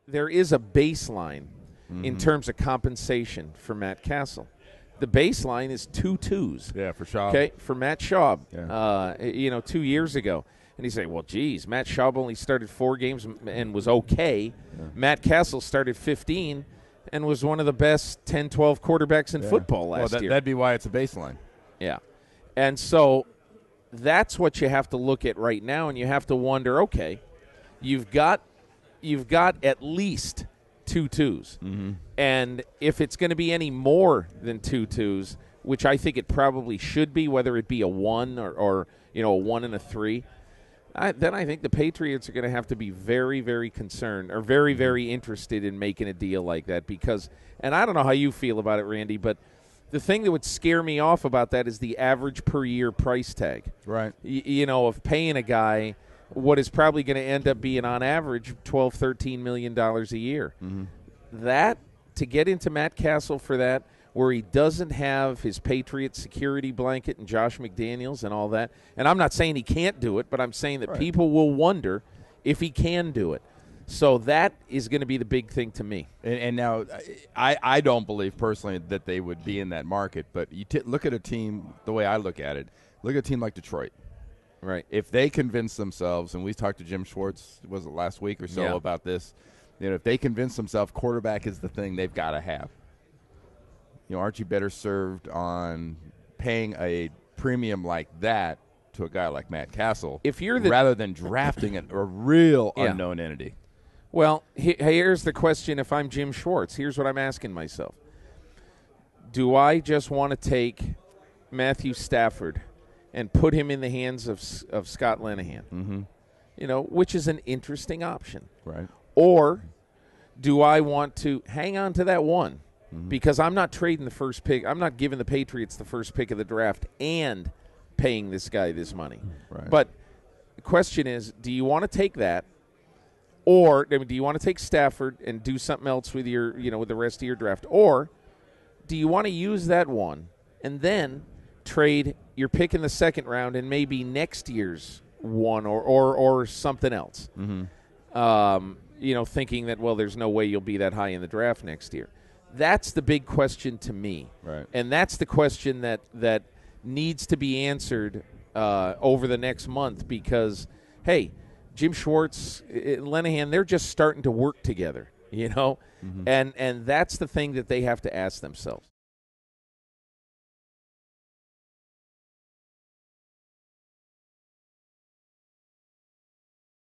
there is a baseline in terms of compensation for Matt Castle. The baseline is 2 twos. Yeah, for Schaub. Okay, for Matt Schaub, Yeah. 2 years ago. And you say, well, geez, Matt Schaub only started 4 games and was okay. Yeah. Matt Castle started 15 and was one of the best 10, 12 quarterbacks in football last year. That'd be why it's a baseline. Yeah. And so that's what you have to look at right now, and you have to wonder, okay, you've got at least 2 twos. Mm-hmm. And if it's going to be any more than 2 twos, which I think it probably should be, whether it be a 1 or a 1 and a 3, then I think the Patriots are going to have to be very, very concerned or very, very interested in making a deal like that because – and I don't know how you feel about it, Randy, but the thing that would scare me off about that is the average per year price tag. Right. Of paying a guy what is probably going to end up being on average $12, $13 million a year. Mm-hmm. That, to get into Matt Castle for that, where he doesn't have his Patriot security blanket and Josh McDaniels and all that. And I'm not saying he can't do it, but I'm saying that people will wonder if he can do it. So that is going to be the big thing to me. And now I don't believe personally that they would be in that market, but you look at a team the way I look at it. Look at a team like Detroit. Right. If they convince themselves, and we talked to Jim Schwartz, was it last week or so, about this, if they convince themselves quarterback is the thing they've got to have. Aren't you better served on paying a premium like that to a guy like Matt Castle rather than drafting a real unknown entity? Well, here's the question if I'm Jim Schwartz. Here's what I'm asking myself. Do I just want to take Matthew Stafford and put him in the hands of Scott Linehan? Mm-hmm. Which is an interesting option. Right. Or do I want to hang on to that one? Because I'm not trading the first pick. I'm not giving the Patriots the first pick of the draft and paying this guy this money. Right. But the question is, do you want to take that, or do you want to take Stafford and do something else with your, with the rest of your draft, or do you want to use that one and then trade your pick in the second round and maybe next year's one or something else? Mm-hmm. Thinking that there's no way you'll be that high in the draft next year. That's the big question to me. Right. And that's the question that needs to be answered over the next month because, hey, Jim Schwartz, Linehan, they're just starting to work together, Mm-hmm. and that's the thing that they have to ask themselves.